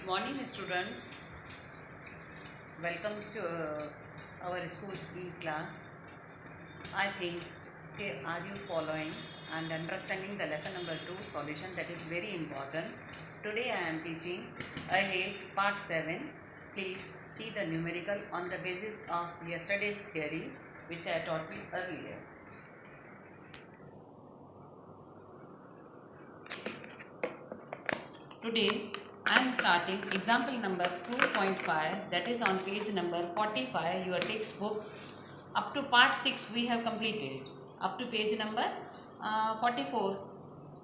Morning students, welcome to our school's e-class. I think, okay, are you following and understanding the lesson number 2 solution? That is very important. Today I am teaching ahead part 7. Please see the numerical on the basis of yesterday's theory which I taught you earlier. Today I am starting example number 2.5, that is on page number 45 your textbook. Up to part 6 we have completed. Up to page number 44.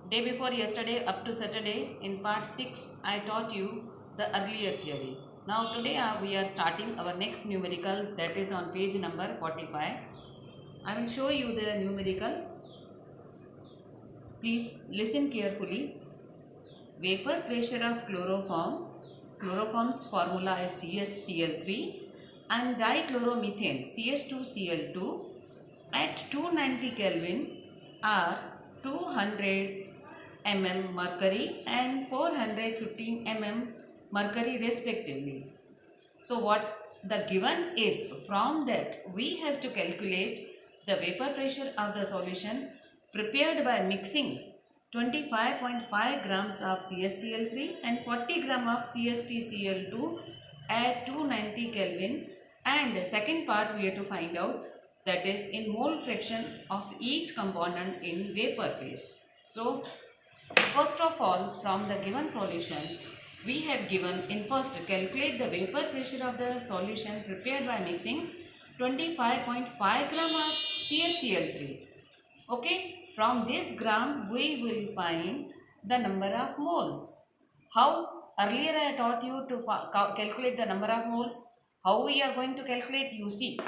Day before yesterday up to Saturday in part 6 I taught you the earlier theory. Now today we are starting our next numerical, that is on page number 45. I will show you the numerical. Please listen carefully. Vapor pressure of chloroform's formula is CaCl3 and dichloromethane CH2Cl2 at 290 Kelvin are 200 mm mercury and 415 mm mercury respectively. So what the given is, from that we have to calculate the vapor pressure of the solution prepared by mixing 25.5 grams of CaCl3 and 40 gram of CH2Cl2 at 290 Kelvin, and the second part we have to find out, that is in mole fraction of each component in vapor phase. So first of all, from the given solution we have given, in first calculate the vapor pressure of the solution prepared by mixing 25.5 gram of CaCl3. Okay, from this gram we will find the number of moles. How? Earlier I taught you to calculate the number of moles. How we are going to calculate? You see,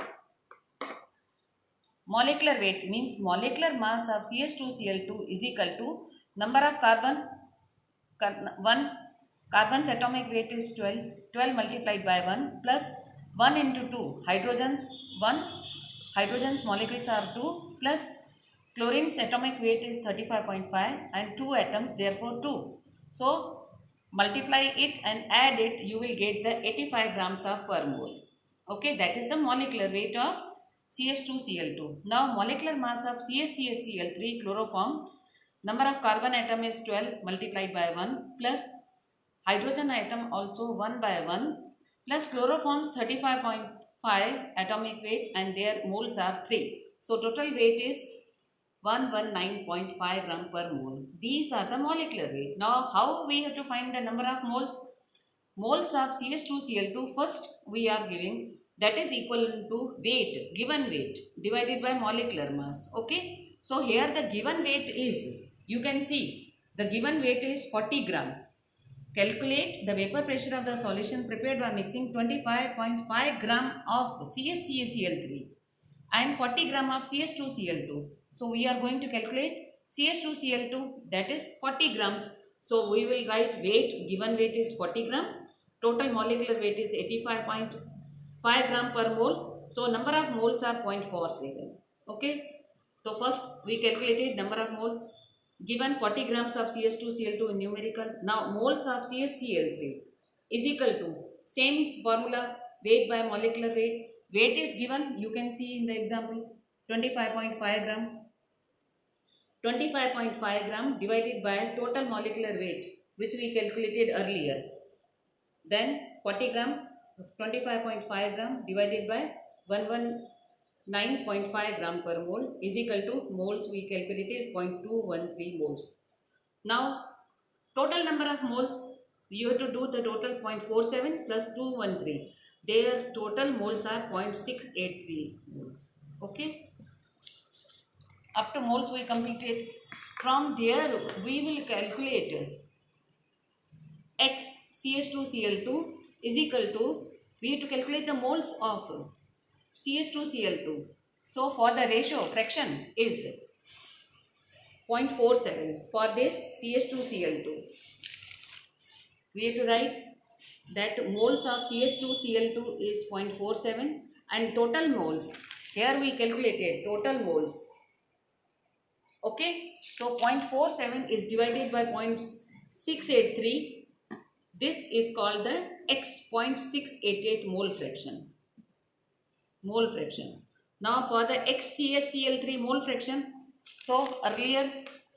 molecular weight means molecular mass of CH2Cl2 is equal to number of one carbon's atomic weight is 12 multiplied by 1 plus 1 into 2 hydrogens, 1 hydrogens molecules are 2 plus chlorine's atomic weight is 35.5 and 2 atoms, therefore 2. So multiply it and add it, you will get the 85 grams of per mole. Okay, that is the molecular weight of CH2Cl2. Now molecular mass of CHCl3 chloroform, number of carbon atom is 12 multiplied by 1 plus hydrogen atom also 1 by 1 plus chloroform's 35.5 atomic weight and their moles are 3. So total weight is 119.5 gram per mole. These are the molecular weight. Now how we have to find the number of moles? Moles of CH2Cl2 first we are giving, that is equal to weight, given weight divided by molecular mass. Okay. So here the given weight is, you can see the given weight is 40 gram. Calculate the vapor pressure of the solution prepared by mixing 25.5 gram of CaCl3 and 40 gram of CH2Cl2. So we are going to calculate CH2Cl2, that is 40 grams. So we will write weight, given weight is 40 gram. Total molecular weight is 85.5 gram per mole. So number of moles are 0.47. Okay. So first we calculated number of moles. Given 40 grams of CH2Cl2 in numerical. Now moles of CHCl3 is equal to, same formula, weight by molecular weight. Weight is given, you can see in the example, 25.5 gram. 25.5 gram divided by total molecular weight which we calculated earlier. Then 40 gram, 25.5 gram divided by 119.5 gram per mole is equal to moles we calculated 0.213 moles. Now total number of moles, you have to do the total 0.47 plus 213. Their total moles are 0.683 moles. Okay. Up to moles we completed. From there we will calculate X CH2Cl2 is equal to, we have to calculate the moles of CH2Cl2. So for the ratio fraction is 0.47 for this CH2Cl2. We have to write that moles of CH2Cl2 is 0.47 and total moles, here we calculated total moles. Okay, so 0.47 is divided by 0.683 This is called the X 0.688 mole fraction. Mole fraction. Now for the XCSCl3 mole fraction, so earlier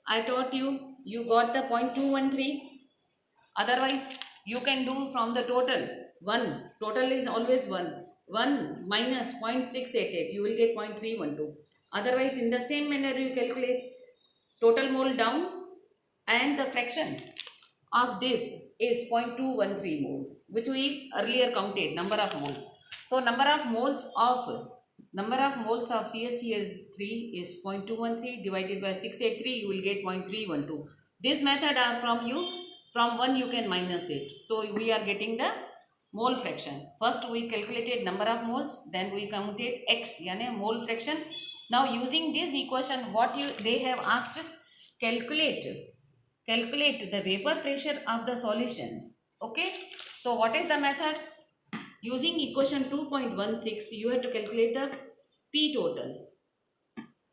I taught you, you got the 0.213. Otherwise, you can do from the total. 1. Total is always 1. 1 minus 0.688. You will get 0.312. Otherwise, in the same manner, you calculate total mole down, and the fraction of this is 0.213 moles, which we earlier counted, number of moles. So, number of moles of CSCl3 is 0.213 divided by 683, you will get 0.312. This method are from 1 you can minus it. So, we are getting the mole fraction. First we calculated number of moles, then we counted X, yani mole fraction. Now using this equation, they have asked, calculate the vapor pressure of the solution. Okay, so what is the method? Using equation 2.16, you have to calculate the P total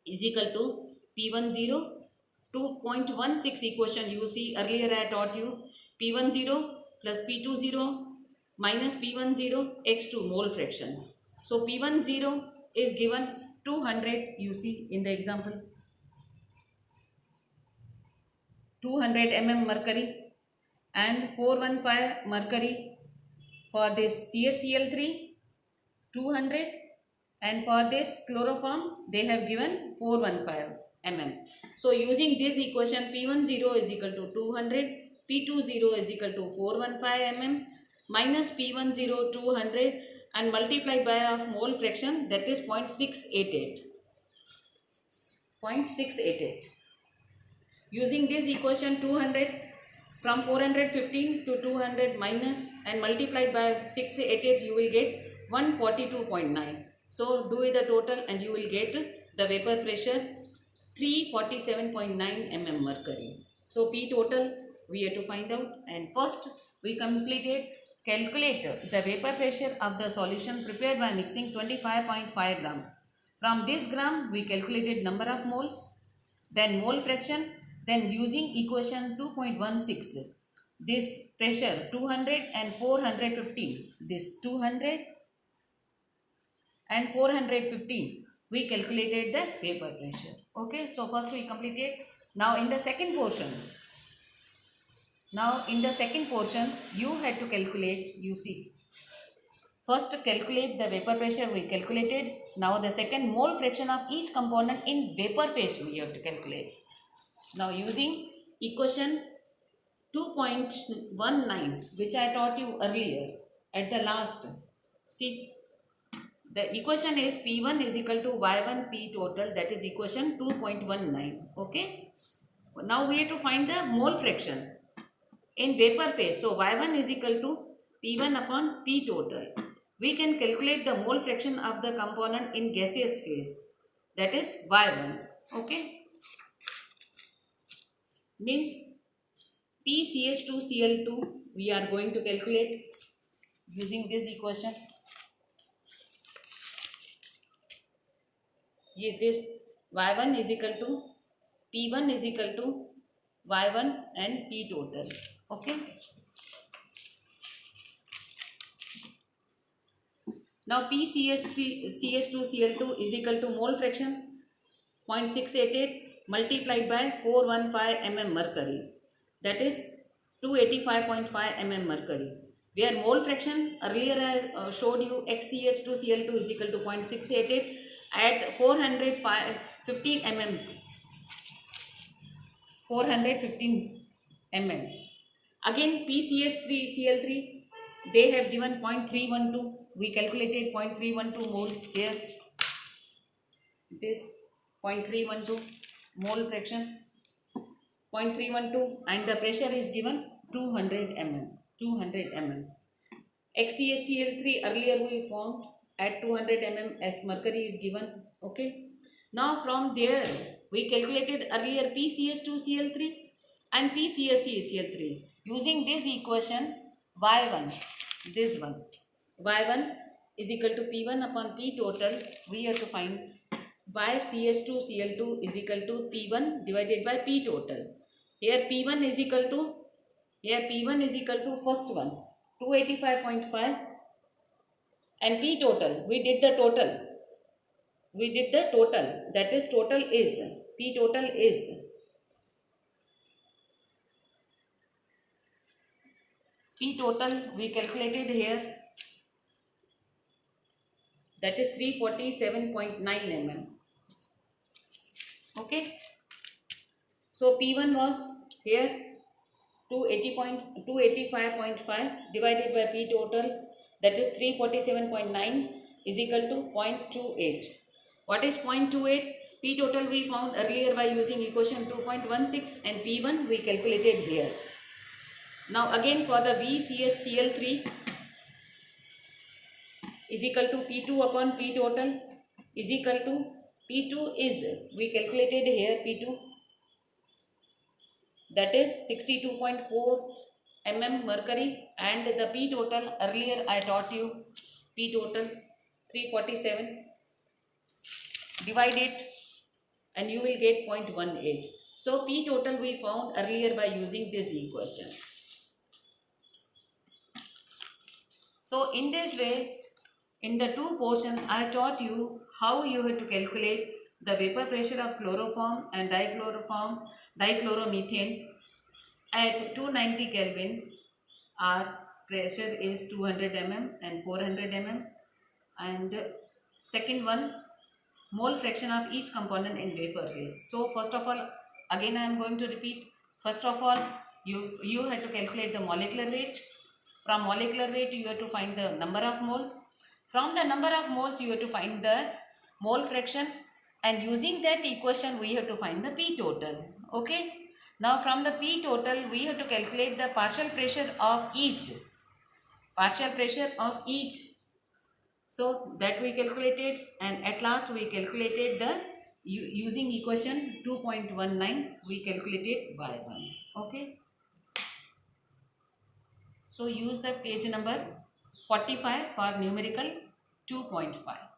is equal to P10. 2.16 equation, you see earlier I taught you P10 plus P20 minus P10 X2 mole fraction. So P10 is given 200, you see in the example, 200 mm mercury and 415 mercury. For this CSCl3 200, and for this chloroform they have given 415 mm. So using this equation, P10 is equal to 200, P20 is equal to 415 mm minus P10 200 and multiplied by of mole fraction, that is 0.688. 0.688. Using this equation, 200 from 415 to 200 minus and multiplied by 688, you will get 142.9. So do the total and you will get the vapor pressure 347.9 mm mercury. So P total we have to find out, and first we calculate the vapor pressure of the solution prepared by mixing 25.5 gram. From this gram we calculated number of moles, then mole fraction, then using equation 2.16, this pressure 200 and 415, this 200 and 415, we calculated the vapor pressure. Okay, so first we completed. Now in the second portion, you had to calculate, you see, first calculate the vapor pressure we calculated. Now the second, mole fraction of each component in vapor phase we have to calculate. Now using equation 2.19, which I taught you earlier at the last, see, the equation is P1 is equal to Y1 P total, that is equation 2.19. Okay. Now we have to find the mole fraction in vapor phase. So Y1 is equal to P1 upon P total. We can calculate the mole fraction of the component in gaseous phase, that is Y1. Okay. Means PCH2Cl2 we are going to calculate using this equation. This Y1 is equal to P1 is equal to Y1 and P total. Okay. Now PCH2Cl2 is equal to mole fraction 0.688 multiplied by 415 mm mercury, that is 285.5 mm mercury, where mole fraction earlier I showed you XCH2Cl2 is equal to 0.688 at 415 mm. Again PCH3Cl3 they have given 0.312. We calculated 0.312 mole here. This 0.312 mole fraction 0.312, and the pressure is given 200 mm. XCHCl3 earlier we found at 200 mm as mercury is given. Okay. Now from there we calculated earlier PCH2Cl3 and PCHCl3 using this equation Y1, this one, Y1 is equal to P1 upon P total. We have to find YCH2Cl2 is equal to P1 divided by P total. Here P1 is equal to Here P1 is equal to first one 285.5 and P total. We did the total. That is total is P total is P total we calculated here, that is 347.9 mm. Okay. So P1 was here 285.5 divided by P total, that is 347.9 is equal to 0.28. What is 0.28? P total we found earlier by using equation 2.16 and P1 we calculated here. Now again for the VCSCl3 is equal to P2 upon P total is equal to P2 is, we calculated here P2, that is 62.4 mm mercury, and the P total earlier I taught you P total 347, divide it and you will get 0.18. So P total we found earlier by using this equation. So in this way, in the two portions I taught you how you have to calculate the vapor pressure of chloroform and dichloromethane at 290 Kelvin. Our pressure is 200 mm and 400 mm, and second one, mole fraction of each component in vapor phase. So first of all, again I am going to repeat. First of all, you have to calculate the molecular weight. From molecular weight you have to find the number of moles. From the number of moles you have to find the mole fraction, and using that equation we have to find the P total. Okay. Now from the P total we have to calculate the partial pressure of each. So that we calculated, and at last we calculated the using equation 2.19 we calculated Y1. Okay. So use the page number 45 for numerical 2.5.